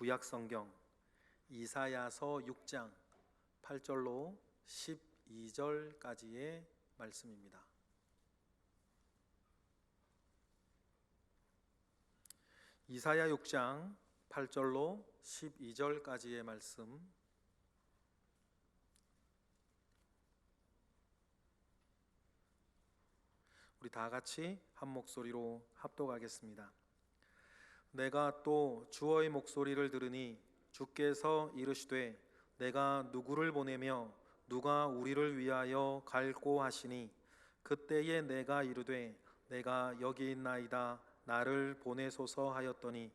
구약성경 이사야서 6장 8절로 12절까지의 말씀입니다. 이사야 6장 8절로 12절까지의 말씀, 우리 다 같이 한 목소리로 합독하겠습니다. 내가 또 주의 목소리를 들으니 주께서 이르시되 내가 누구를 보내며 누가 우리를 위하여 갈고 하시니 그때에 내가 이르되 내가 여기 있나이다 나를 보내소서 하였더니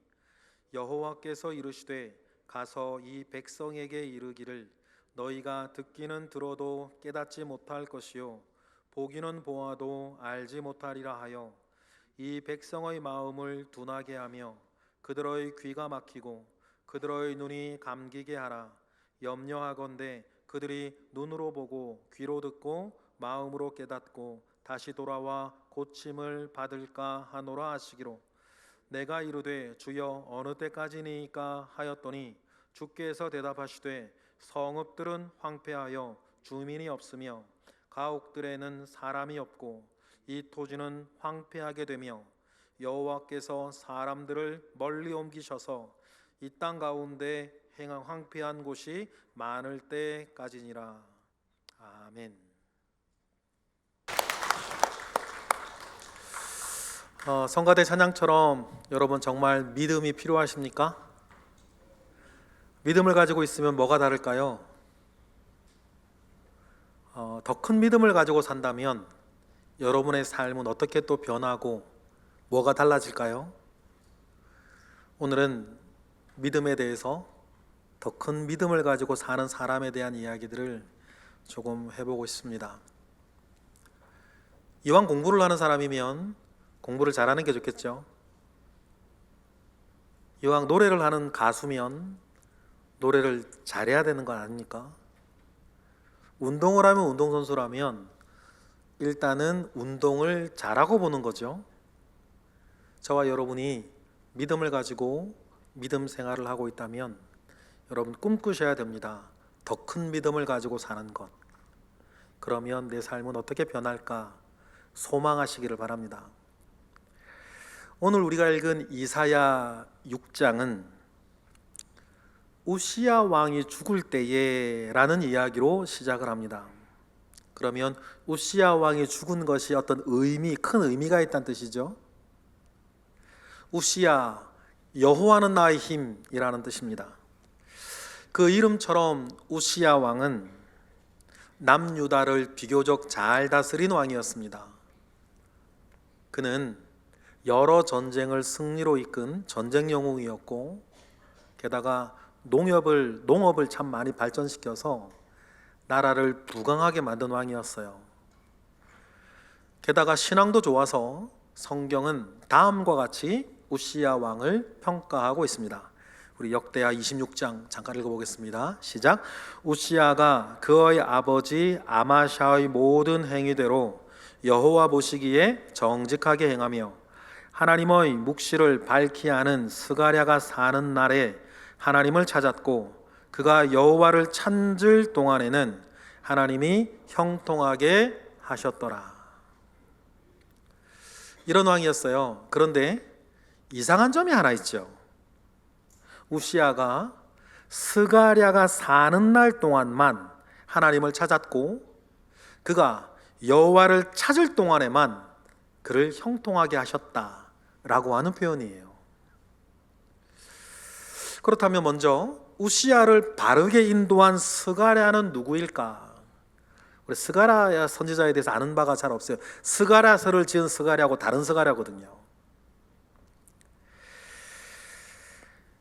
여호와께서 이르시되 가서 이 백성에게 이르기를 너희가 듣기는 들어도 깨닫지 못할 것이요 보기는 보아도 알지 못하리라 하여 이 백성의 마음을 둔하게 하며 그들의 귀가 막히고 그들의 눈이 감기게 하라. 염려하건대 그들이 눈으로 보고 귀로 듣고 마음으로 깨닫고 다시 돌아와 고침을 받을까 하노라 하시기로 내가 이르되 주여 어느 때까지니까 하였더니 주께서 대답하시되 성읍들은 황폐하여 주민이 없으며 가옥들에는 사람이 없고 이 토지는 황폐하게 되며 여호와께서 사람들을 멀리 옮기셔서 이 땅 가운데 행한 황폐한 곳이 많을 때까지니라. 아멘. 성가대 찬양처럼 여러분 정말 믿음이 필요하십니까? 믿음을 가지고 있으면 뭐가 다를까요? 더 큰 믿음을 가지고 산다면 여러분의 삶은 어떻게 또 변하고 뭐가 달라질까요? 오늘은 믿음에 대해서 더 큰 믿음을 가지고 사는 사람에 대한 이야기들을 조금 해보고 싶습니다. 이왕 공부를 하는 사람이면 공부를 잘하는 게 좋겠죠. 이왕 노래를 하는 가수면 노래를 잘해야 되는 거 아닙니까? 운동을 하면 운동선수라면 일단은 운동을 잘하고 보는 거죠. 저와 여러분이 믿음을 가지고 믿음 생활을 하고 있다면 여러분 꿈꾸셔야 됩니다. 더 큰 믿음을 가지고 사는 것. 그러면 내 삶은 어떻게 변할까 소망하시기를 바랍니다. 오늘 우리가 읽은 이사야 6장은 우시야 왕이 죽을 때에 라는 이야기로 시작을 합니다. 그러면 우시야 왕이 죽은 것이 어떤 큰 의미가 있다는 뜻이죠. 우시야, 여호와는 나의 힘이라는 뜻입니다. 그 이름처럼 우시야 왕은 남유다를 비교적 잘 다스린 왕이었습니다. 그는 여러 전쟁을 승리로 이끈 전쟁 영웅이었고 게다가 농업을 참 많이 발전시켜서 나라를 부강하게 만든 왕이었어요. 게다가 신앙도 좋아서 성경은 다음과 같이 우시야 왕을 평가하고 있습니다. 우리 역대하 26장 잠깐 읽어보겠습니다. 시작. 우시야가 그의 아버지 아마샤의 모든 행위대로 여호와 보시기에 정직하게 행하며 하나님의 묵시를 밝히 아는 스가랴가 사는 날에 하나님을 찾았고 그가 여호와를 찾을 동안에는 하나님이 형통하게 하셨더라. 이런 왕이었어요. 그런데 이상한 점이 하나 있죠. 우시야가 스가랴가 사는 날 동안만 하나님을 찾았고 그가 여호와를 찾을 동안에만 그를 형통하게 하셨다라고 하는 표현이에요. 그렇다면 먼저 우시야를 바르게 인도한 스가랴는 누구일까? 우리 스가랴 선지자에 대해서 아는 바가 잘 없어요. 스가랴서를 지은 스가랴하고 다른 스가랴거든요.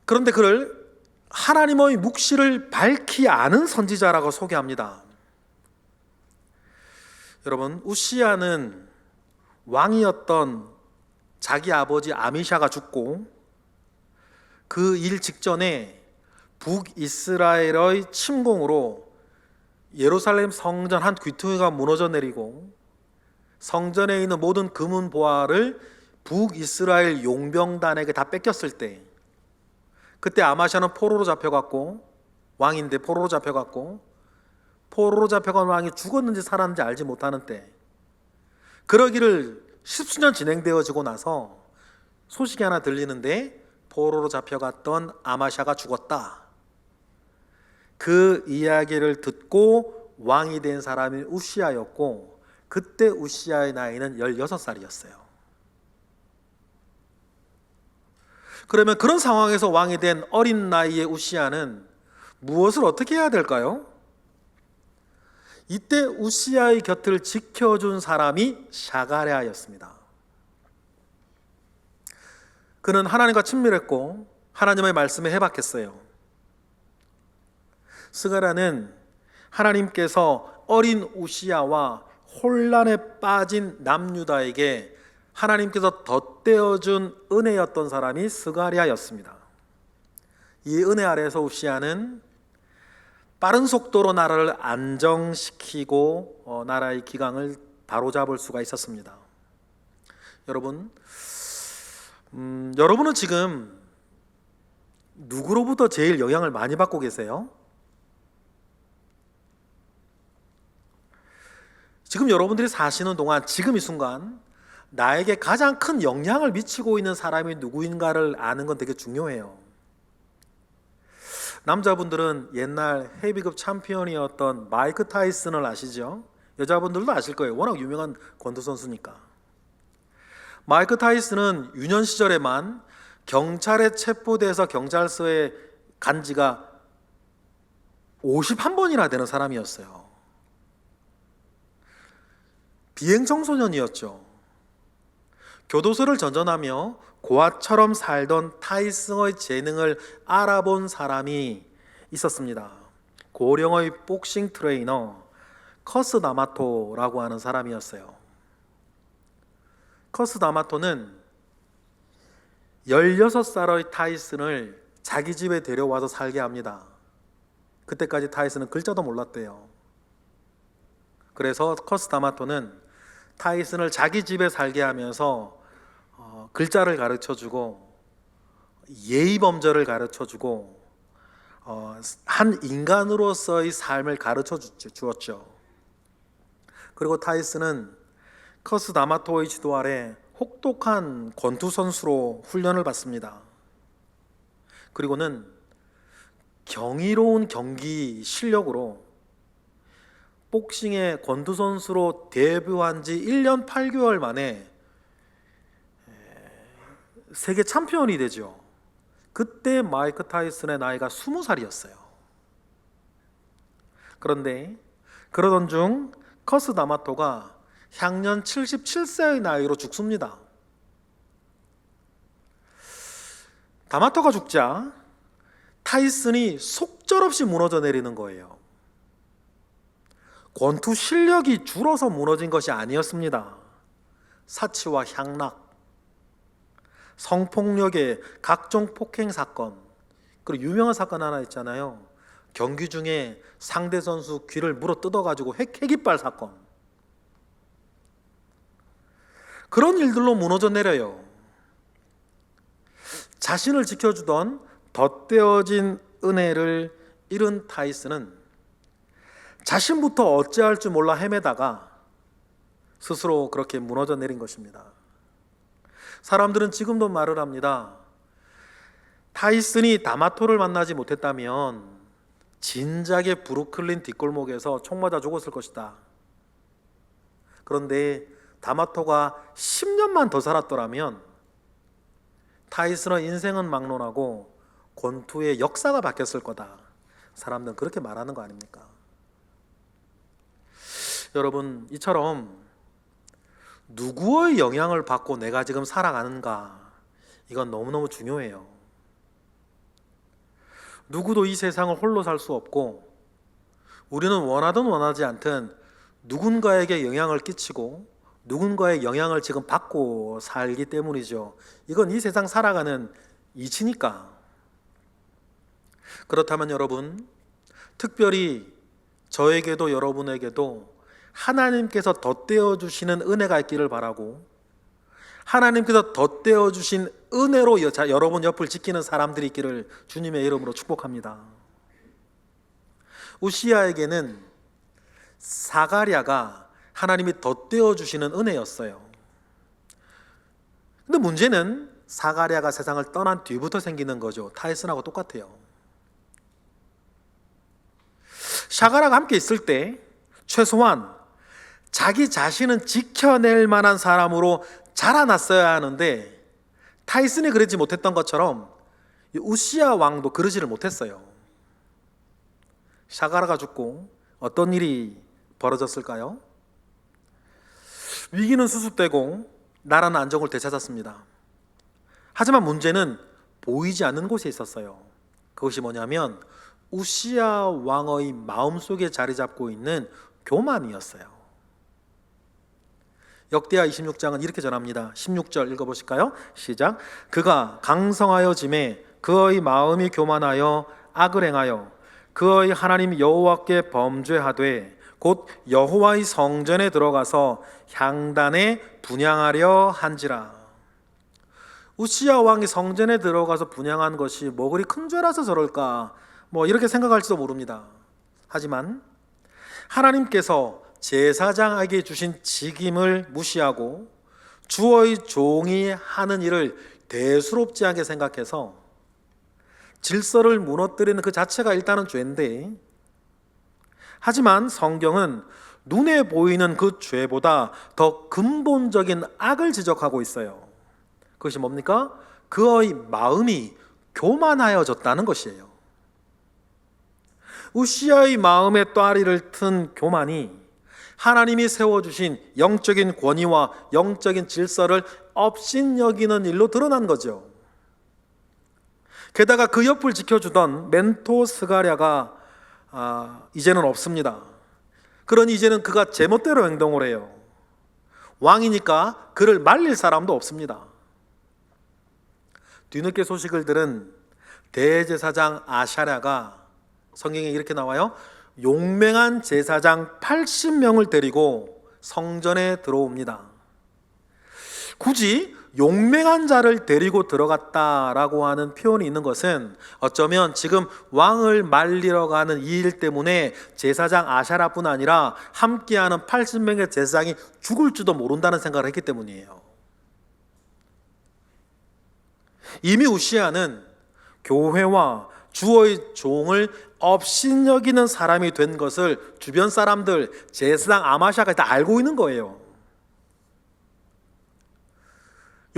그런데 그를 하나님의 묵시를 밝히 아는 선지자라고 소개합니다. 여러분, 우시야는 왕이었던 자기 아버지 아미샤가 죽고 그 일 직전에 북이스라엘의 침공으로 예루살렘 성전 한 귀퉁이가 무너져 내리고 성전에 있는 모든 금은 보화를 북이스라엘 용병단에게 다 뺏겼을 때 그때 아마샤는 포로로 잡혀갔고, 왕인데 포로로 잡혀갔고, 포로로 잡혀간 왕이 죽었는지 살았는지 알지 못하는 때, 그러기를 십수년 진행되어지고 나서 소식이 하나 들리는데 포로로 잡혀갔던 아마샤가 죽었다. 그 이야기를 듣고 왕이 된 사람이 우시아였고, 그때 우시아의 나이는 16살이었어요. 그러면 그런 상황에서 왕이 된 어린 나이의 우시아는 무엇을 어떻게 해야 될까요? 이때 우시아의 곁을 지켜준 사람이 샤가랴였습니다. 그는 하나님과 친밀했고 하나님의 말씀에 해박했어요. 스가랴는 하나님께서 어린 우시아와 혼란에 빠진 남유다에게 하나님께서 덧대어준 은혜였던 사람이 스가랴였습니다. 이 은혜 아래에서 우시아는 빠른 속도로 나라를 안정시키고 나라의 기강을 바로잡을 수가 있었습니다. 여러분은 지금 누구로부터 제일 영향을 많이 받고 계세요? 지금 여러분들이 사시는 동안, 지금 이 순간 나에게 가장 큰 영향을 미치고 있는 사람이 누구인가를 아는 건 되게 중요해요. 남자분들은 옛날 헤비급 챔피언이었던 마이크 타이슨을 아시죠? 여자분들도 아실 거예요. 워낙 유명한 권투 선수니까. 마이크 타이슨은 유년 시절에만 경찰에 체포돼서 경찰서에 간 지가 51번이나 되는 사람이었어요. 비행청소년이었죠. 교도소를 전전하며 고아처럼 살던 타이슨의 재능을 알아본 사람이 있었습니다. 고령의 복싱 트레이너 커스 다마토라고 하는 사람이었어요. 커스 다마토는 16살의 타이슨을 자기 집에 데려와서 살게 합니다. 그때까지 타이슨은 글자도 몰랐대요. 그래서 커스 다마토는 타이슨을 자기 집에 살게 하면서 글자를 가르쳐주고 예의범절을 가르쳐주고 한 인간으로서의 삶을 가르쳐 주었죠. 그리고 타이슨은 커스 다마토의 지도 아래 혹독한 권투 선수로 훈련을 받습니다. 그리고는 경이로운 경기 실력으로 복싱의 권투 선수로 데뷔한 지 1년 8개월 만에 세계 챔피언이 되죠. 그때 마이크 타이슨의 나이가 20살이었어요. 그런데 그러던 중 커스 다마토가 향년 77세의 나이로 죽습니다. 다마토가 죽자 타이슨이 속절없이 무너져 내리는 거예요. 권투 실력이 줄어서 무너진 것이 아니었습니다. 사치와 향락, 성폭력의 각종 폭행 사건, 그리고 유명한 사건 하나 있잖아요. 경기 중에 상대 선수 귀를 물어 뜯어가지고 핵이빨 사건. 그런 일들로 무너져 내려요. 자신을 지켜주던 덧대어진 은혜를 잃은 타이슨은 자신부터 어찌할 줄 몰라 헤매다가 스스로 그렇게 무너져 내린 것입니다. 사람들은 지금도 말을 합니다. 타이슨이 다마토를 만나지 못했다면 진작에 브루클린 뒷골목에서 총 맞아 죽었을 것이다. 그런데 다마토가 10년만 더 살았더라면 타이슨의 인생은 막론하고 권투의 역사가 바뀌었을 거다. 사람들은 그렇게 말하는 거 아닙니까? 여러분, 이처럼 누구의 영향을 받고 내가 지금 살아가는가, 이건 너무너무 중요해요. 누구도 이 세상을 홀로 살 수 없고, 우리는 원하든 원하지 않든 누군가에게 영향을 끼치고 누군가의 영향을 지금 받고 살기 때문이죠. 이건 이 세상 살아가는 이치니까. 그렇다면 여러분, 특별히 저에게도 여러분에게도 하나님께서 덧대어 주시는 은혜가 있기를 바라고, 하나님께서 덧대어 주신 은혜로 여러분 옆을 지키는 사람들이 있기를 주님의 이름으로 축복합니다. 우시야에게는 사가랴가 하나님이 덧대어 주시는 은혜였어요. 근데 문제는 사가랴가 세상을 떠난 뒤부터 생기는 거죠. 타이슨하고 똑같아요. 사가랴가 함께 있을 때 최소한 자기 자신은 지켜낼 만한 사람으로 자라났어야 하는데, 타이슨이 그러지 못했던 것처럼 우시야 왕도 그러지를 못했어요. 사가랴가 죽고 어떤 일이 벌어졌을까요? 위기는 수습되고 나라는 안정을 되찾았습니다. 하지만 문제는 보이지 않는 곳에 있었어요. 그것이 뭐냐면 우시야 왕의 마음속에 자리 잡고 있는 교만이었어요. 역대하 26장은 이렇게 전합니다. 16절 읽어보실까요? 시작. 그가 강성하여짐에 그의 마음이 교만하여 악을 행하여 그의 하나님 여호와께 범죄하되 곧 여호와의 성전에 들어가서 향단에 분향하려 한지라. 우시야 왕이 성전에 들어가서 분향한 것이 뭐 그리 큰 죄라서 저럴까, 이렇게 생각할지도 모릅니다. 하지만 하나님께서 제사장에게 주신 직임을 무시하고 주의 종이 하는 일을 대수롭지 않게 생각해서 질서를 무너뜨리는 그 자체가 일단은 죄인데, 하지만 성경은 눈에 보이는 그 죄보다 더 근본적인 악을 지적하고 있어요. 그것이 뭡니까? 그의 마음이 교만하여졌다는 것이에요. 우시야의 마음에 또아리를 튼 교만이 하나님이 세워주신 영적인 권위와 영적인 질서를 업신여기는 일로 드러난 거죠. 게다가 그 옆을 지켜주던 멘토 스가랴가 이제는 없습니다. 그러니 이제는 그가 제멋대로 행동을 해요. 왕이니까 그를 말릴 사람도 없습니다. 뒤늦게 소식을 들은 대제사장 아샤랴가, 성경에 이렇게 나와요. 용맹한 제사장 80명을 데리고 성전에 들어옵니다. 굳이 용맹한 자를 데리고 들어갔다라고 하는 표현이 있는 것은 어쩌면 지금 왕을 말리러 가는 이 일 때문에 제사장 아샤랴뿐 아니라 함께하는 80명의 제사장이 죽을지도 모른다는 생각을 했기 때문이에요. 이미 우시야는 교회와 주의 종을 업신여기는 사람이 된 것을 주변 사람들, 제사장 아마샤가 다 알고 있는 거예요.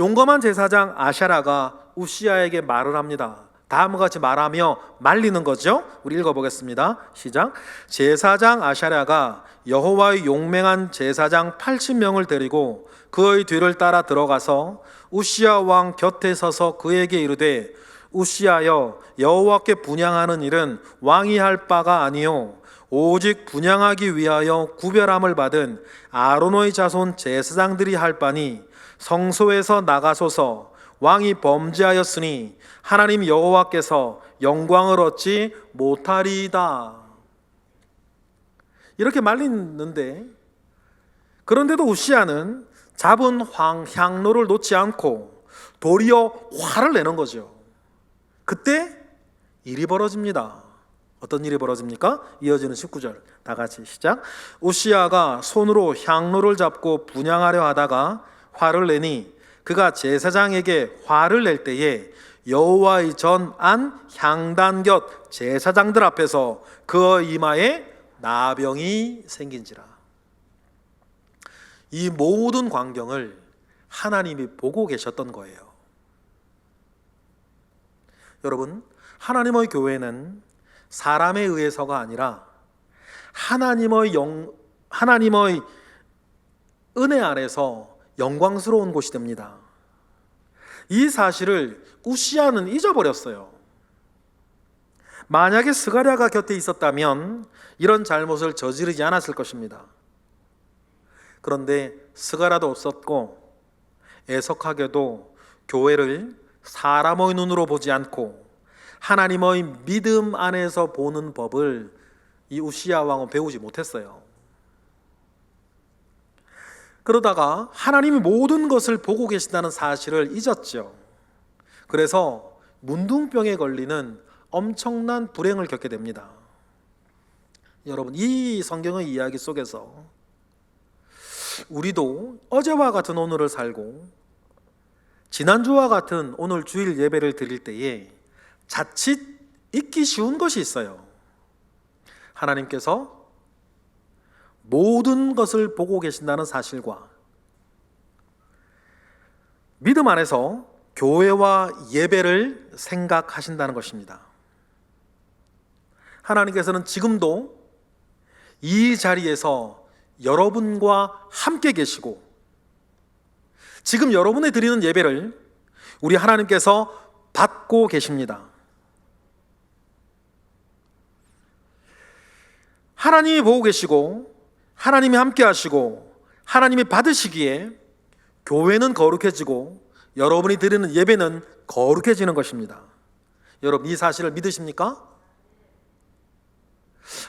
용감한 제사장 아샤랴가 우시야에게 말을 합니다. 다음과 같이 말하며 말리는 거죠. 우리 읽어보겠습니다. 시작. 제사장 아샤랴가 여호와의 용맹한 제사장 80명을 데리고 그의 뒤를 따라 들어가서 우시야 왕 곁에 서서 그에게 이르되, 우시야여, 여호와께 분향하는 일은 왕이 할 바가 아니요 오직 분향하기 위하여 구별함을 받은 아론의 자손 제사장들이 할 바니 성소에서 나가소서. 왕이 범죄하였으니 하나님 여호와께서 영광을 얻지 못하리이다. 이렇게 말리는데, 그런데도 우시야는 잡은 향로를 놓지 않고 도리어 화를 내는 거죠. 그때 일이 벌어집니다. 어떤 일이 벌어집니까? 이어지는 19절 다 같이 시작. 우시야가 손으로 향로를 잡고 분향하려 하다가 화를 내니 그가 제사장에게 화를 낼 때에 여호와의 전 안 향단 곁 제사장들 앞에서 그의 이마에 나병이 생긴지라. 이 모든 광경을 하나님이 보고 계셨던 거예요. 여러분, 하나님의 교회는 사람에 의해서가 아니라 하나님의 은혜 안에서 영광스러운 곳이 됩니다. 이 사실을 우시야는 잊어버렸어요. 만약에 스가랴가 곁에 있었다면 이런 잘못을 저지르지 않았을 것입니다. 그런데 스가랴도 없었고 애석하게도 교회를 사람의 눈으로 보지 않고 하나님의 믿음 안에서 보는 법을 이 우시야 왕은 배우지 못했어요. 그러다가 하나님이 모든 것을 보고 계신다는 사실을 잊었죠. 그래서 문둥병에 걸리는 엄청난 불행을 겪게 됩니다. 여러분, 이 성경의 이야기 속에서 우리도 어제와 같은 오늘을 살고 지난주와 같은 오늘 주일 예배를 드릴 때에 자칫 잊기 쉬운 것이 있어요. 하나님께서 모든 것을 보고 계신다는 사실과 믿음 안에서 교회와 예배를 생각하신다는 것입니다. 하나님께서는 지금도 이 자리에서 여러분과 함께 계시고 지금 여러분이 드리는 예배를 우리 하나님께서 받고 계십니다. 하나님이 보고 계시고 하나님이 함께 하시고 하나님이 받으시기에 교회는 거룩해지고 여러분이 드리는 예배는 거룩해지는 것입니다. 여러분, 이 사실을 믿으십니까?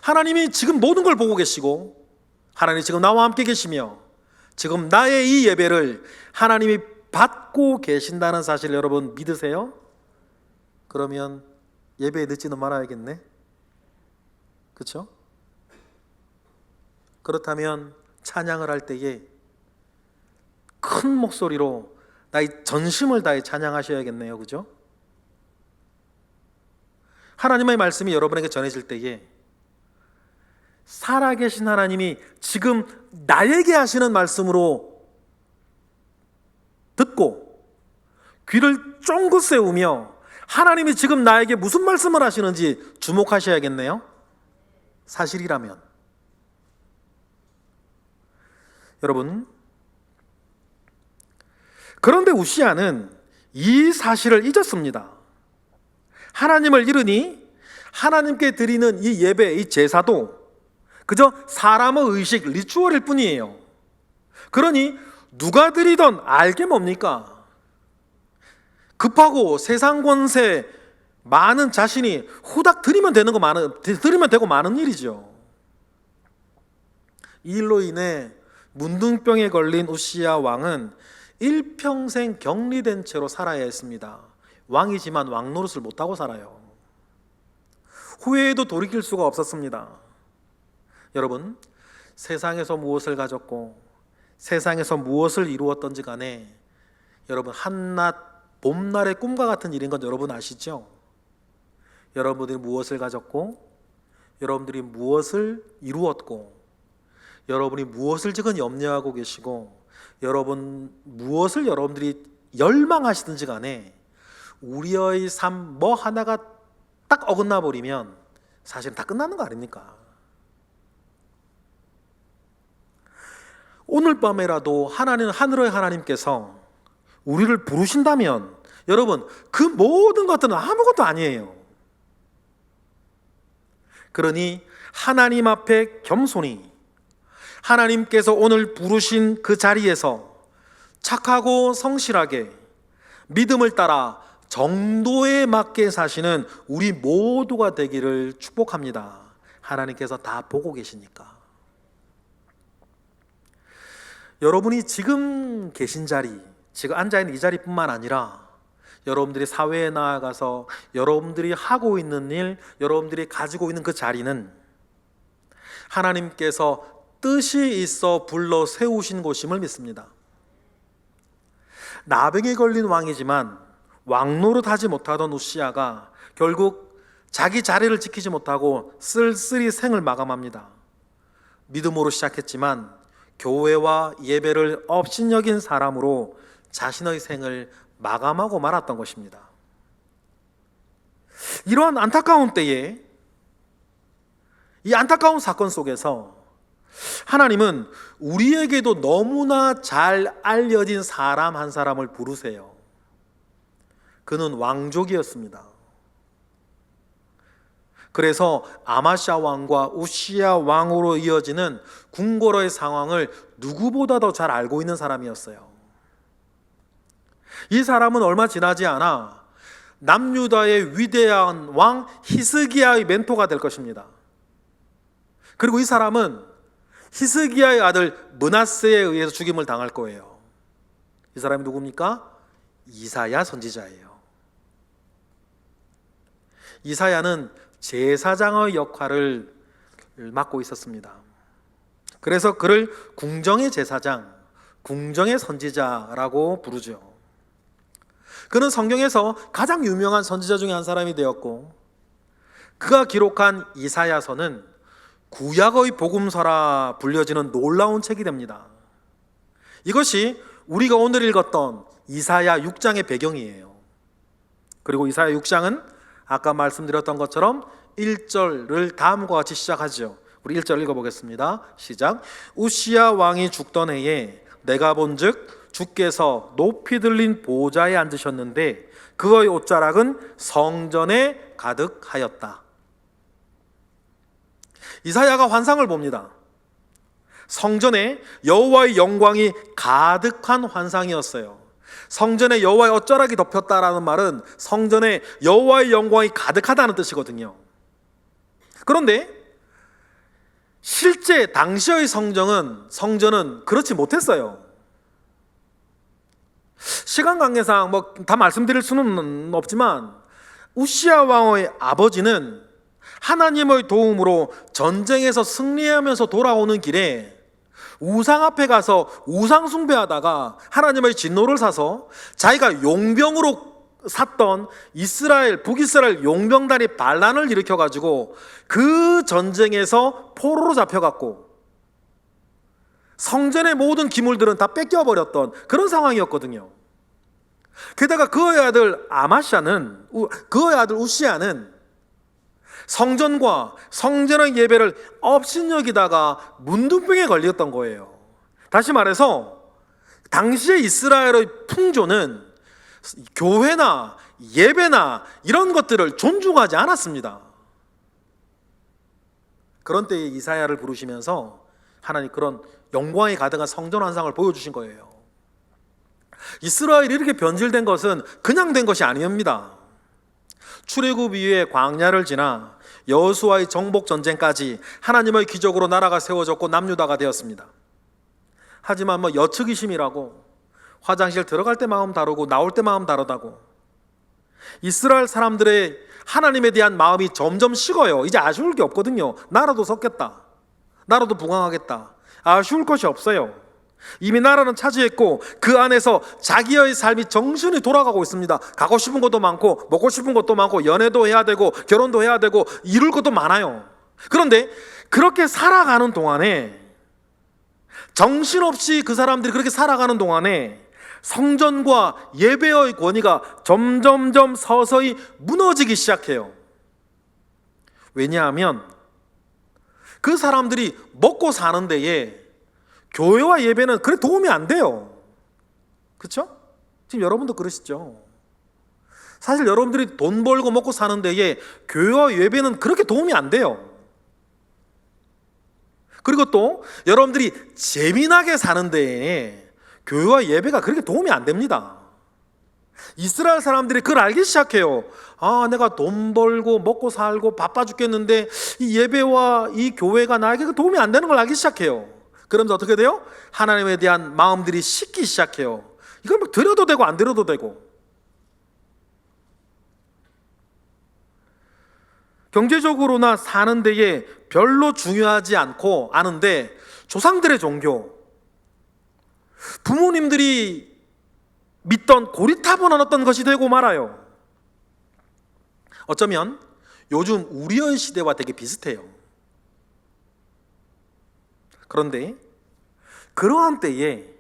하나님이 지금 모든 걸 보고 계시고 하나님이 지금 나와 함께 계시며 지금 나의 이 예배를 하나님이 받고 계신다는 사실을 여러분 믿으세요? 그러면 예배에 늦지는 말아야겠네. 그렇죠? 그렇다면 찬양을 할 때에 큰 목소리로 나의 전심을 다해 찬양하셔야겠네요. 그죠? 하나님의 말씀이 여러분에게 전해질 때에 살아계신 하나님이 지금 나에게 하시는 말씀으로 듣고 귀를 쫑긋 세우며 하나님이 지금 나에게 무슨 말씀을 하시는지 주목하셔야겠네요. 사실이라면. 여러분, 그런데 우시아는 이 사실을 잊었습니다. 하나님을 잃으니 하나님께 드리는 이 예배, 이 제사도 그저 사람의 의식, 리추얼일 뿐이에요. 그러니 누가 드리던 알게 뭡니까? 급하고 세상 권세 많은 자신이 후닥 드리면 되고 마는 일이죠. 이 일로 인해 문둥병에 걸린 우시야 왕은 일평생 격리된 채로 살아야 했습니다. 왕이지만 왕 노릇을 못하고 살아요. 후회에도 돌이킬 수가 없었습니다. 여러분, 세상에서 무엇을 가졌고 세상에서 무엇을 이루었던지 간에 여러분, 한낮 봄날의 꿈과 같은 일인 건 여러분 아시죠? 여러분들이 무엇을 가졌고 여러분들이 무엇을 이루었고 여러분이 무엇을 지금 염려하고 계시고 무엇을 여러분들이 열망하시든지 간에 우리의 삶 뭐 하나가 딱 어긋나 버리면 사실은 다 끝나는 거 아닙니까? 오늘 밤에라도 하늘의 하나님께서 우리를 부르신다면 여러분, 그 모든 것들은 아무것도 아니에요. 그러니 하나님 앞에 겸손히 하나님께서 오늘 부르신 그 자리에서 착하고 성실하게 믿음을 따라 정도에 맞게 사시는 우리 모두가 되기를 축복합니다. 하나님께서 다 보고 계시니까. 여러분이 지금 계신 자리, 지금 앉아있는 이 자리뿐만 아니라 여러분들이 사회에 나아가서 여러분들이 하고 있는 일, 여러분들이 가지고 있는 그 자리는 하나님께서 뜻이 있어 불러 세우신 곳임을 믿습니다. 나병에 걸린 왕이지만 왕노릇 하지 못하던 우시야가 결국 자기 자리를 지키지 못하고 쓸쓸히 생을 마감합니다. 믿음으로 시작했지만 교회와 예배를 업신여긴 사람으로 자신의 생을 마감하고 말았던 것입니다. 이러한 안타까운 때에 이 안타까운 사건 속에서 하나님은 우리에게도 너무나 잘 알려진 사람 한 사람을 부르세요. 그는 왕족이었습니다. 그래서 아마샤 왕과 우시야 왕으로 이어지는 궁궐의 상황을 누구보다 더 잘 알고 있는 사람이었어요. 이 사람은 얼마 지나지 않아 남유다의 위대한 왕 히스기야의 멘토가 될 것입니다. 그리고 이 사람은 히스기야의 아들 므낫세에 의해서 죽임을 당할 거예요. 이 사람이 누굽니까? 이사야 선지자예요. 이사야는 제사장의 역할을 맡고 있었습니다. 그래서 그를 궁정의 제사장, 궁정의 선지자라고 부르죠. 그는 성경에서 가장 유명한 선지자 중에 한 사람이 되었고, 그가 기록한 이사야서는 구약의 복음서라 불려지는 놀라운 책이 됩니다. 이것이 우리가 오늘 읽었던 이사야 6장의 배경이에요. 그리고 이사야 6장은 아까 말씀드렸던 것처럼 1절을 다음과 같이 시작하죠. 우리 1절 읽어보겠습니다. 시작. 우시야 왕이 죽던 해에 내가 본즉 주께서 높이 들린 보좌에 앉으셨는데 그의 옷자락은 성전에 가득하였다. 이사야가 환상을 봅니다. 성전에 여호와의 영광이 가득한 환상이었어요. 성전에 여호와의 옷자락이 덮였다라는 말은 성전에 여호와의 영광이 가득하다는 뜻이거든요. 그런데 실제 당시의 성전은 그렇지 못했어요. 시간 관계상 다 말씀드릴 수는 없지만 우시야 왕의 아버지는 하나님의 도움으로 전쟁에서 승리하면서 돌아오는 길에 우상 앞에 가서 우상 숭배하다가 하나님의 진노를 사서 자기가 용병으로 샀던 북이스라엘 용병단이 반란을 일으켜가지고 그 전쟁에서 포로로 잡혀갔고 성전의 모든 기물들은 다 뺏겨버렸던 그런 상황이었거든요. 게다가 그의 아들 우시야는 성전과 성전의 예배를 업신여기다가 문둥병에 걸렸던 거예요. 다시 말해서 당시의 이스라엘의 풍조는 교회나 예배나 이런 것들을 존중하지 않았습니다. 그런 때에 이사야를 부르시면서 하나님 그런 영광이 가득한 성전 환상을 보여주신 거예요. 이스라엘이 이렇게 변질된 것은 그냥 된 것이 아닙니다. 출애굽 이후에 광야를 지나 여호수아의 정복 전쟁까지 하나님의 기적으로 나라가 세워졌고 남유다가 되었습니다. 하지만 여측이심이라고 화장실 들어갈 때 마음 다르고 나올 때 마음 다르다고 이스라엘 사람들의 하나님에 대한 마음이 점점 식어요. 이제 아쉬울 게 없거든요. 나라도 섰겠다, 나라도 부강하겠다, 아쉬울 것이 없어요. 이미 나라는 차지했고 그 안에서 자기의 삶이 정신이 돌아가고 있습니다. 가고 싶은 것도 많고 먹고 싶은 것도 많고 연애도 해야 되고 결혼도 해야 되고 이룰 것도 많아요. 그런데 그렇게 살아가는 동안에, 정신없이 그 사람들이 그렇게 살아가는 동안에 성전과 예배의 권위가 점점점 서서히 무너지기 시작해요. 왜냐하면 그 사람들이 먹고 사는 데에 교회와 예배는 그래 도움이 안 돼요. 그렇죠? 지금 여러분도 그러시죠? 사실 여러분들이 돈 벌고 먹고 사는 데에 교회와 예배는 그렇게 도움이 안 돼요. 그리고 또 여러분들이 재미나게 사는 데에 교회와 예배가 그렇게 도움이 안 됩니다. 이스라엘 사람들이 그걸 알기 시작해요. 내가 돈 벌고 먹고 살고 바빠 죽겠는데 이 예배와 이 교회가 나에게 도움이 안 되는 걸 알기 시작해요. 그러면서 어떻게 돼요? 하나님에 대한 마음들이 식기 시작해요. 이걸 드려도 되고 안 드려도 되고. 경제적으로나 사는 데에 별로 중요하지 않고 아는데 조상들의 종교, 부모님들이 믿던 고리타분한 어떤 것이 되고 말아요. 어쩌면 요즘 우리의 시대와 되게 비슷해요. 그런데 그러한 때에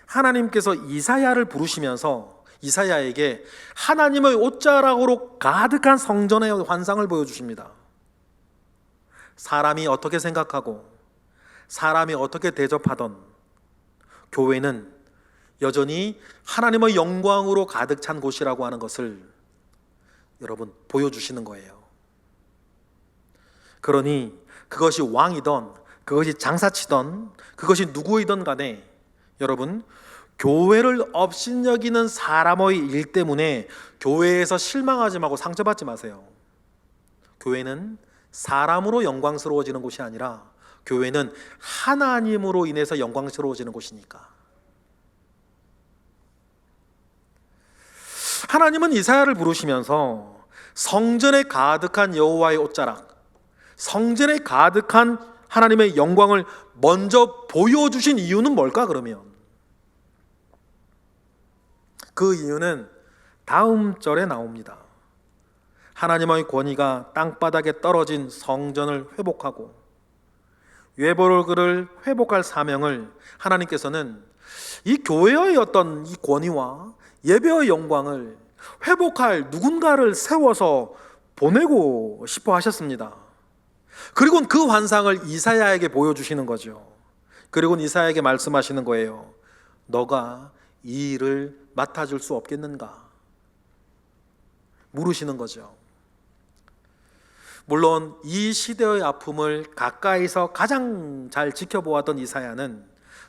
하나님께서 이사야를 부르시면서 이사야에게 하나님의 옷자락으로 가득한 성전의 환상을 보여주십니다. 사람이 어떻게 생각하고 사람이 어떻게 대접하던 교회는 여전히 하나님의 영광으로 가득 찬 곳이라고 하는 것을 여러분 보여주시는 거예요. 그러니 그것이 왕이던 그것이 장사치던 그것이 누구이든 간에 여러분 교회를 업신여기는 사람의 일 때문에 교회에서 실망하지 말고 상처받지 마세요. 교회는 사람으로 영광스러워지는 곳이 아니라 교회는 하나님으로 인해서 영광스러워지는 곳이니까. 하나님은 이사야를 부르시면서 성전에 가득한 여호와의 옷자락, 성전에 가득한 하나님의 영광을 먼저 보여주신 이유는 뭘까 그러면? 그 이유는 다음 절에 나옵니다. 하나님의 권위가 땅바닥에 떨어진 성전을 회복하고 예배를 회복할 사명을 하나님께서는 이 교회의 어떤 이 권위와 예배의 영광을 회복할 누군가를 세워서 보내고 싶어 하셨습니다. 그리고 그 환상을 이사야에게 보여주시는 거죠. 그리고 이사야에게 말씀하시는 거예요. 너가 이 일을 맡아줄 수 없겠는가? 물으시는 거죠. 물론 이 시대의 아픔을 가까이서 가장 잘 지켜보았던 이사야는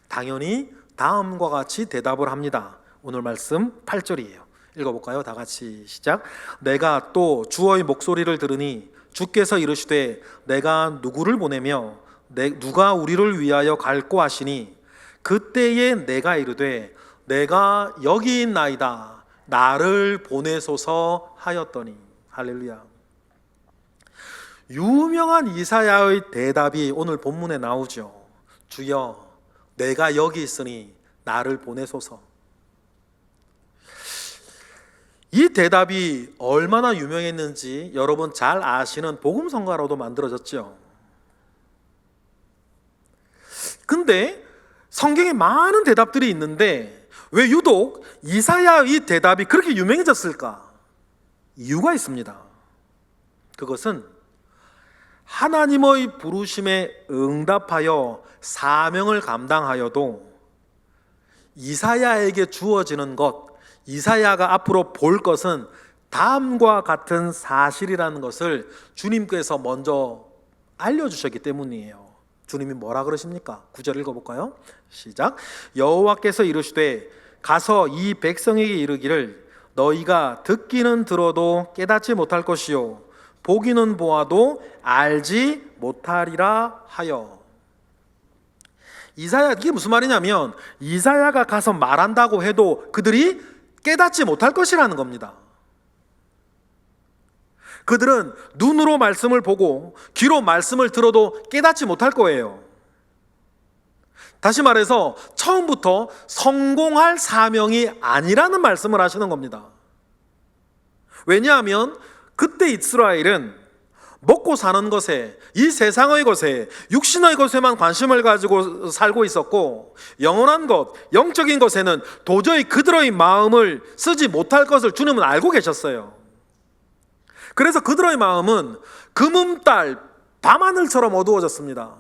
당연히 다음과 같이 대답을 합니다. 오늘 말씀 8절이에요. 읽어볼까요? 다 같이 시작. 내가 또 주의 목소리를 들으니 주께서 이르시되 내가 누구를 보내며 누가 우리를 위하여 갈고 하시니 그때에 내가 이르되 내가 여기 있나이다 나를 보내소서 하였더니. 할렐루야. 유명한 이사야의 대답이 오늘 본문에 나오죠. 주여 내가 여기 있으니 나를 보내소서. 이 대답이 얼마나 유명했는지 여러분 잘 아시는 복음성가로도 만들어졌죠. 근데 성경에 많은 대답들이 있는데 왜 유독 이사야의 대답이 그렇게 유명해졌을까? 이유가 있습니다. 그것은 하나님의 부르심에 응답하여 사명을 감당하여도 이사야에게 주어지는 것, 이사야가 앞으로 볼 것은 다음과 같은 사실이라는 것을 주님께서 먼저 알려주셨기 때문이에요. 주님이 뭐라 그러십니까? 9절 읽어볼까요? 시작. 여호와께서 이르시되 가서 이 백성에게 이르기를 너희가 듣기는 들어도 깨닫지 못할 것이요 보기는 보아도 알지 못하리라 하여. 이사야, 이게 무슨 말이냐면 이사야가 가서 말한다고 해도 그들이 깨닫지 못할 것이라는 겁니다. 그들은 눈으로 말씀을 보고 귀로 말씀을 들어도 깨닫지 못할 거예요. 다시 말해서 처음부터 성공할 사명이 아니라는 말씀을 하시는 겁니다. 왜냐하면 그때 이스라엘은 먹고 사는 것에, 이 세상의 것에, 육신의 것에만 관심을 가지고 살고 있었고 영원한 것, 영적인 것에는 도저히 그들의 마음을 쓰지 못할 것을 주님은 알고 계셨어요. 그래서 그들의 마음은 금음달 밤하늘처럼 어두워졌습니다.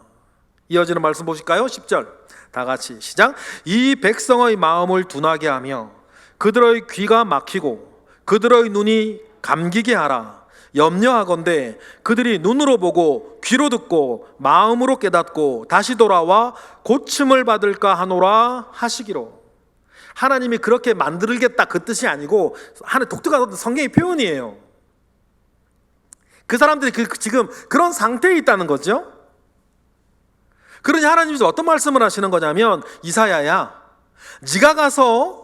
이어지는 말씀 보실까요? 10절 다 같이 시작. 이 백성의 마음을 둔하게 하며 그들의 귀가 막히고 그들의 눈이 감기게 하라. 염려하건대 그들이 눈으로 보고 귀로 듣고 마음으로 깨닫고 다시 돌아와 고침을 받을까 하노라 하시기로. 하나님이 그렇게 만들겠다 그 뜻이 아니고 하나의 독특한 성경의 표현이에요. 그 사람들이 지금 그런 상태에 있다는 거죠. 그러니 하나님께서 어떤 말씀을 하시는 거냐면 이사야야, 네가 가서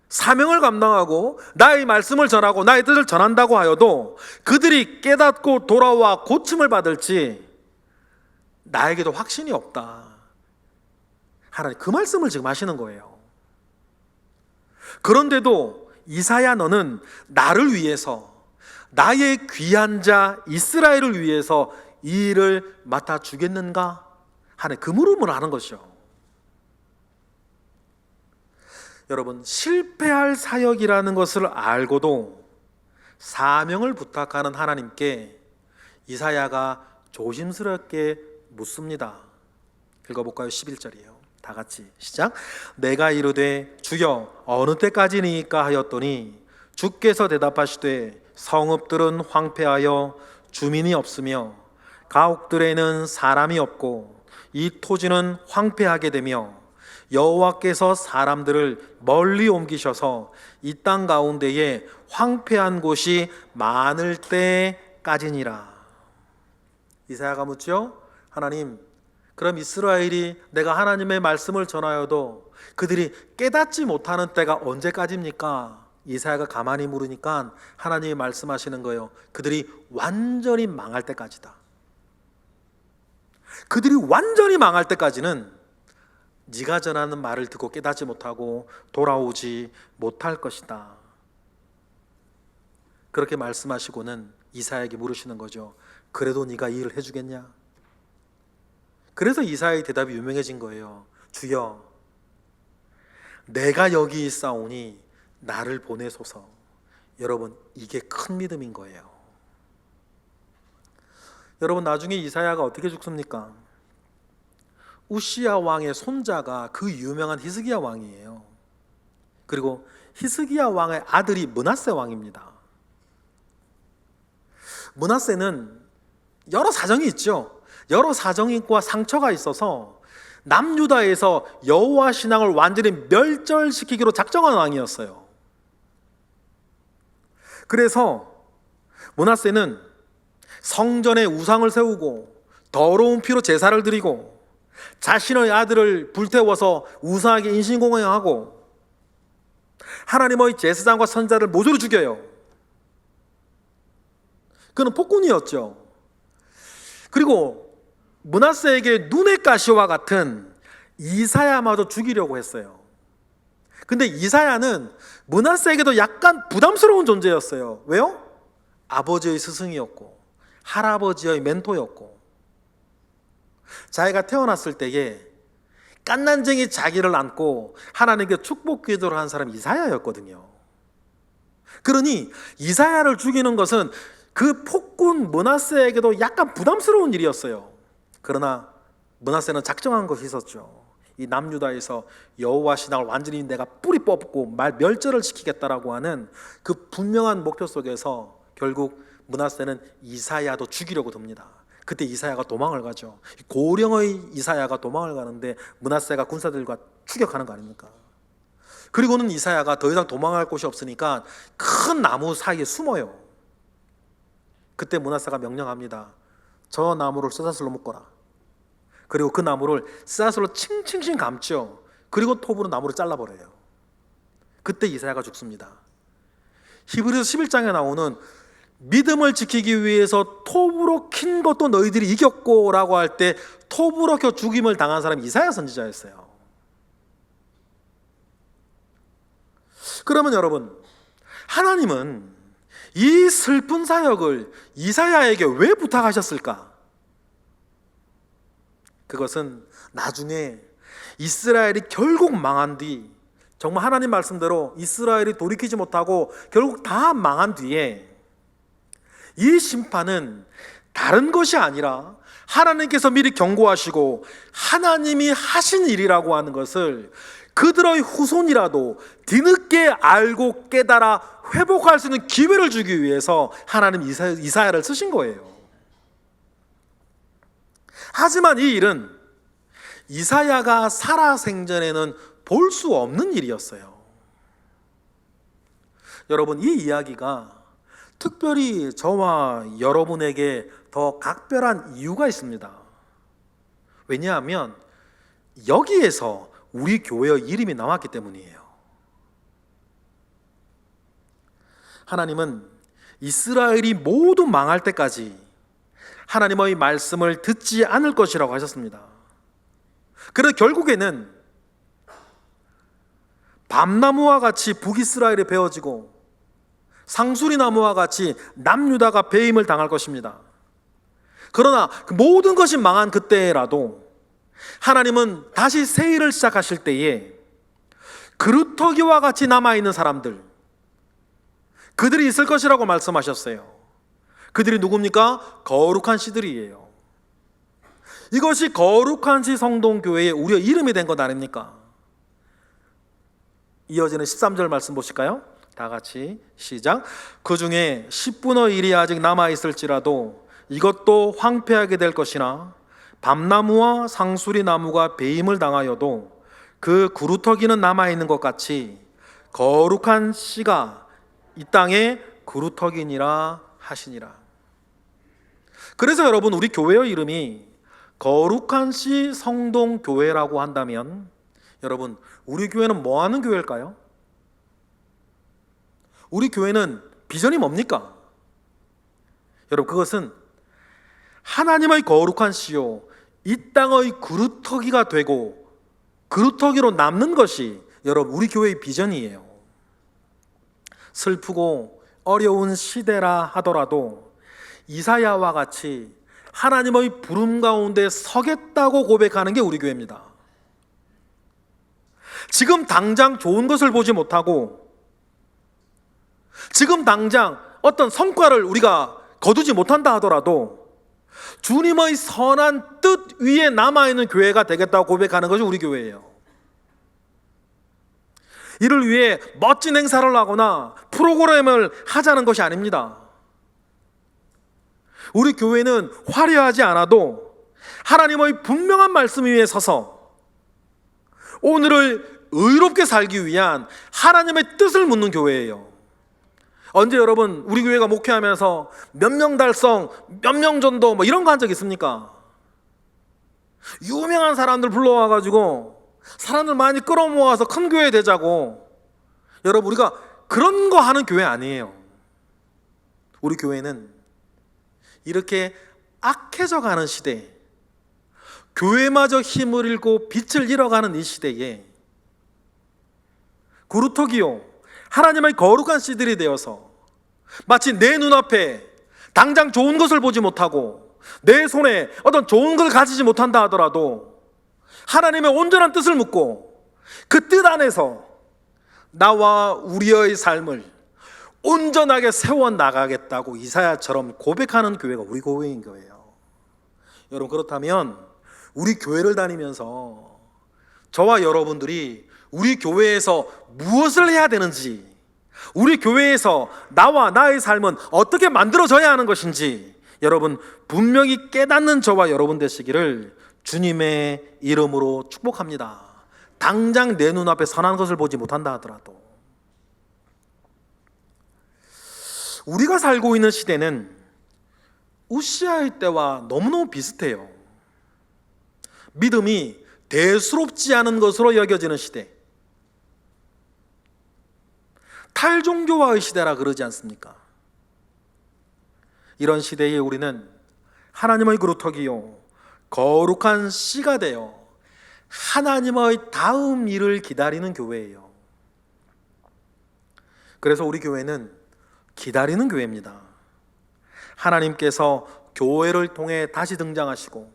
사명을 감당하고 나의 말씀을 전하고 나의 뜻을 전한다고 하여도 그들이 깨닫고 돌아와 고침을 받을지 나에게도 확신이 없다. 하나님 그 말씀을 지금 하시는 거예요. 그런데도 이사야 너는 나를 위해서, 나의 귀한 자 이스라엘을 위해서 이 일을 맡아주겠는가 하는 그 물음을 하는 것이죠. 여러분, 실패할 사역이라는 것을 알고도 사명을 부탁하는 하나님께 이사야가 조심스럽게 묻습니다. 읽어볼까요? 11절이에요. 다 같이 시작. 내가 이르되 주여 어느 때까지니까 하였더니 주께서 대답하시되 성읍들은 황폐하여 주민이 없으며 가옥들에는 사람이 없고 이 토지는 황폐하게 되며 여호와께서 사람들을 멀리 옮기셔서 이 땅 가운데에 황폐한 곳이 많을 때까지니라. 이사야가 묻죠. 하나님, 그럼 이스라엘이 내가 하나님의 말씀을 전하여도 그들이 깨닫지 못하는 때가 언제까지입니까? 이사야가 가만히 물으니까 하나님이 말씀하시는 거예요. 그들이 완전히 망할 때까지다. 그들이 완전히 망할 때까지는 네가 전하는 말을 듣고 깨닫지 못하고 돌아오지 못할 것이다. 그렇게 말씀하시고는 이사야에게 물으시는 거죠. 그래도 네가 이 일을 해주겠냐? 그래서 이사야의 대답이 유명해진 거예요. 주여, 내가 여기 있사오니 나를 보내소서. 여러분, 이게 큰 믿음인 거예요. 여러분, 나중에 이사야가 어떻게 죽습니까? 우시야 왕의 손자가 그 유명한 히스기야 왕이에요. 그리고 히스기야 왕의 아들이 므낫세 왕입니다. 므낫세는 여러 사정이 있죠. 여러 사정이 있고 상처가 있어서 남유다에서 여호와 신앙을 완전히 멸절시키기로 작정한 왕이었어요. 그래서 므낫세는 성전에 우상을 세우고 더러운 피로 제사를 드리고 자신의 아들을 불태워서 우상에게 인신공양하고 하나님의 제사장과 선자를 모조리 죽여요. 그는 폭군이었죠. 그리고 므낫세에게 눈의 가시와 같은 이사야마저 죽이려고 했어요. 근데 이사야는 므낫세에게도 약간 부담스러운 존재였어요. 왜요? 아버지의 스승이었고 할아버지의 멘토였고 자기가 태어났을 때에 깐난쟁이 자기를 안고 하나님께 축복 기도를 한 사람이 이사야였거든요. 그러니 이사야를 죽이는 것은 그 폭군 므낫세에게도 약간 부담스러운 일이었어요. 그러나 므낫세는 작정한 것이 있었죠. 이 남유다에서 여호와 신앙을 완전히 내가 뿌리 뽑고 멸절을 시키겠다라고 하는 그 분명한 목표 속에서 결국 므낫세는 이사야도 죽이려고 듭니다. 그때 이사야가 도망을 가죠. 고령의 이사야가 도망을 가는데 므낫세가 군사들과 추격하는 거 아닙니까? 그리고는 이사야가 더 이상 도망갈 곳이 없으니까 큰 나무 사이에 숨어요. 그때 므낫세가 명령합니다. 저 나무를 쇠사슬로 묶어라. 그리고 그 나무를 쇠사슬로 칭칭칭 감죠. 그리고 톱으로 나무를 잘라버려요. 그때 이사야가 죽습니다. 히브리서 11장에 나오는 믿음을 지키기 위해서 톱으로 킨 것도 너희들이 이겼고 라고 할 때 톱으로 켜 죽임을 당한 사람이 이사야 선지자였어요. 그러면 여러분, 하나님은 이 슬픈 사역을 이사야에게 왜 부탁하셨을까? 그것은 나중에 이스라엘이 결국 망한 뒤, 정말 하나님 말씀대로 이스라엘이 돌이키지 못하고 결국 다 망한 뒤에 이 심판은 다른 것이 아니라 하나님께서 미리 경고하시고 하나님이 하신 일이라고 하는 것을 그들의 후손이라도 뒤늦게 알고 깨달아 회복할 수 있는 기회를 주기 위해서 하나님 이사야를 쓰신 거예요. 하지만 이 일은 이사야가 살아생전에는 볼 수 없는 일이었어요. 여러분, 이 이야기가 특별히 저와 여러분에게 더 각별한 이유가 있습니다. 왜냐하면 여기에서 우리 교회의 이름이 나왔기 때문이에요. 하나님은 이스라엘이 모두 망할 때까지 하나님의 말씀을 듣지 않을 것이라고 하셨습니다. 그래서 결국에는 밤나무와 같이 북이스라엘이 베어지고 상수리나무와 같이 남유다가 배임을 당할 것입니다. 그러나 그 모든 것이 망한 그때라도 하나님은 다시 새 일을 시작하실 때에 그루터기와 같이 남아있는 사람들, 그들이 있을 것이라고 말씀하셨어요. 그들이 누굽니까? 거룩한 씨들이에요. 이것이 거룩한 씨 성동교회의 우리의 이름이 된 것 아닙니까? 이어지는 13절 말씀 보실까요? 다 같이 시작. 그 중에 10분의 1이 아직 남아있을지라도 이것도 황폐하게 될 것이나 밤나무와 상수리나무가 배임을 당하여도 그 구루터기는 남아있는 것 같이 거룩한 씨가 이 땅에 구루터기니라 하시니라. 그래서 여러분, 우리 교회의 이름이 거룩한 시 성동교회라고 한다면 여러분, 우리 교회는 뭐 하는 교회일까요? 우리 교회는 비전이 뭡니까? 여러분, 그것은 하나님의 거룩한 시요, 이 땅의 그루터기가 되고 그루터기로 남는 것이 여러분 우리 교회의 비전이에요. 슬프고 어려운 시대라 하더라도 이사야와 같이 하나님의 부름 가운데 서겠다고 고백하는 게 우리 교회입니다. 지금 당장 좋은 것을 보지 못하고 지금 당장 어떤 성과를 우리가 거두지 못한다 하더라도 주님의 선한 뜻 위에 남아있는 교회가 되겠다고 고백하는 것이 우리 교회예요. 이를 위해 멋진 행사를 하거나 프로그램을 하자는 것이 아닙니다. 우리 교회는 화려하지 않아도 하나님의 분명한 말씀 위에 서서 오늘을 의롭게 살기 위한 하나님의 뜻을 묻는 교회예요. 언제 여러분 우리 교회가 목회하면서 몇 명 달성, 몇 명 전도 뭐 이런 거 한 적 있습니까? 유명한 사람들 불러와가지고 사람들 많이 끌어모아서 큰 교회 되자고. 여러분, 우리가 그런 거 하는 교회 아니에요. 우리 교회는 이렇게 악해져 가는 시대, 교회마저 힘을 잃고 빛을 잃어가는 이 시대에 구루터기요, 하나님의 거룩한 씨들이 되어서 마치 내 눈앞에 당장 좋은 것을 보지 못하고 내 손에 어떤 좋은 걸 가지지 못한다 하더라도 하나님의 온전한 뜻을 묻고 그 뜻 안에서 나와 우리의 삶을 온전하게 세워나가겠다고 이사야처럼 고백하는 교회가 우리 교회인 거예요. 여러분, 그렇다면 우리 교회를 다니면서 저와 여러분들이 우리 교회에서 무엇을 해야 되는지, 우리 교회에서 나와 나의 삶은 어떻게 만들어져야 하는 것인지 여러분 분명히 깨닫는 저와 여러분 되시기를 주님의 이름으로 축복합니다. 당장 내 눈앞에 선한 것을 보지 못한다 하더라도 우리가 살고 있는 시대는 우시아의 때와 너무너무 비슷해요. 믿음이 대수롭지 않은 것으로 여겨지는 시대, 탈종교화의 시대라 그러지 않습니까? 이런 시대에 우리는 하나님의 그루터기요, 거룩한 씨가 되어 하나님의 다음 일을 기다리는 교회예요. 그래서 우리 교회는 기다리는 교회입니다. 하나님께서 교회를 통해 다시 등장하시고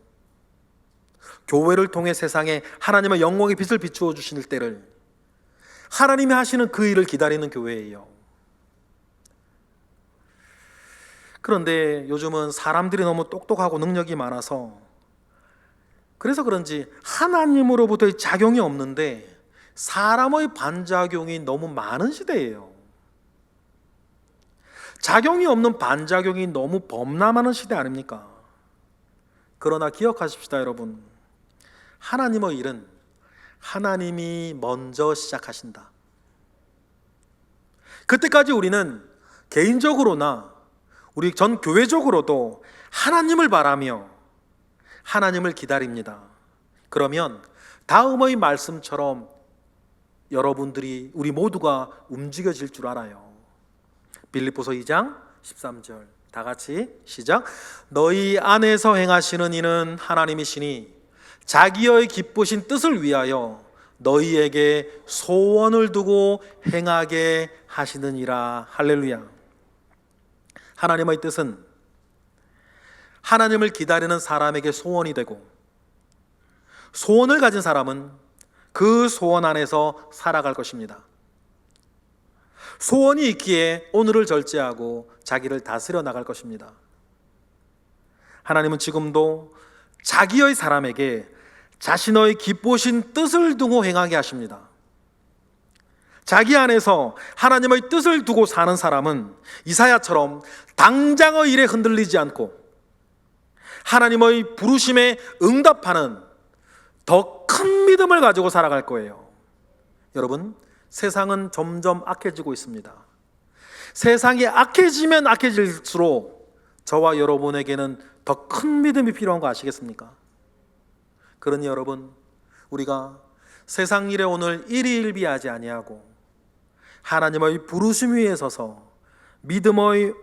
교회를 통해 세상에 하나님의 영광의 빛을 비추어 주실 때를 하나님이 하시는 그 일을 기다리는 교회예요. 그런데 요즘은 사람들이 너무 똑똑하고 능력이 많아서 그래서 그런지 하나님으로부터의 작용이 없는데 사람의 반작용이 너무 많은 시대예요. 작용이 없는 반작용이 너무 범람하는 시대 아닙니까? 그러나 기억하십시다, 여러분. 하나님의 일은 하나님이 먼저 시작하신다. 그때까지 우리는 개인적으로나 우리 전 교회적으로도 하나님을 바라며 하나님을 기다립니다. 그러면 다음의 말씀처럼 여러분들이 우리 모두가 움직여질 줄 알아요. 빌립보서 2장 13절 다 같이 시작. 너희 안에서 행하시는 이는 하나님이시니 자기의 기쁘신 뜻을 위하여 너희에게 소원을 두고 행하게 하시느니라. 할렐루야. 하나님의 뜻은 하나님을 기다리는 사람에게 소원이 되고 소원을 가진 사람은 그 소원 안에서 살아갈 것입니다. 소원이 있기에 오늘을 절제하고 자기를 다스려 나갈 것입니다. 하나님은 지금도 자기의 사람에게 자신의 기쁘신 뜻을 두고 행하게 하십니다. 자기 안에서 하나님의 뜻을 두고 사는 사람은 이사야처럼 당장의 일에 흔들리지 않고 하나님의 부르심에 응답하는 더 큰 믿음을 가지고 살아갈 거예요. 여러분, 세상은 점점 악해지고 있습니다. 세상이 악해지면 악해질수록 저와 여러분에게는 더 큰 믿음이 필요한 거 아시겠습니까? 그러니 여러분, 우리가 세상 일에 오늘 일희일비하지 아니하고 하나님의 부르심 위에 서서 믿음의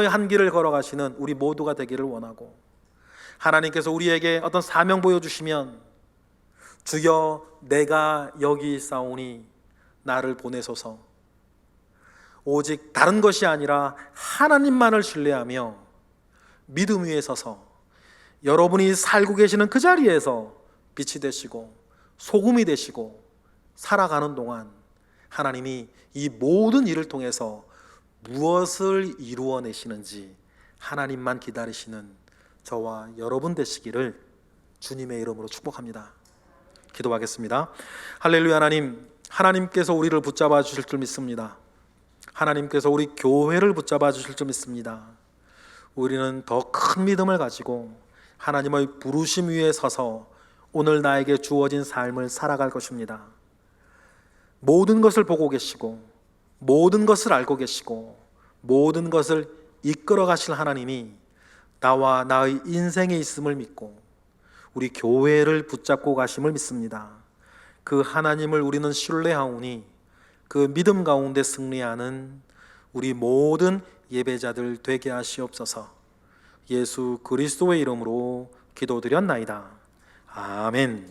한 길을 걸어가시는 우리 모두가 되기를 원하고, 하나님께서 우리에게 어떤 사명 보여주시면 주여 내가 여기 있사오니 나를 보내소서, 오직 다른 것이 아니라 하나님만을 신뢰하며 믿음 위에 서서 여러분이 살고 계시는 그 자리에서 빛이 되시고 소금이 되시고 살아가는 동안 하나님이 이 모든 일을 통해서 무엇을 이루어내시는지 하나님만 기다리시는 저와 여러분 되시기를 주님의 이름으로 축복합니다. 기도하겠습니다. 할렐루야. 하나님께서 우리를 붙잡아 주실 줄 믿습니다. 하나님께서 우리 교회를 붙잡아 주실 줄 믿습니다. 우리는 더 큰 믿음을 가지고 하나님의 부르심 위에 서서 오늘 나에게 주어진 삶을 살아갈 것입니다. 모든 것을 보고 계시고 모든 것을 알고 계시고 모든 것을 이끌어 가실 하나님이 나와 나의 인생에 있음을 믿고 우리 교회를 붙잡고 가심을 믿습니다. 그 하나님을 우리는 신뢰하오니 그 믿음 가운데 승리하는 우리 모든 예배자들 되게 하시옵소서. 예수 그리스도의 이름으로 기도드렸나이다. 아멘.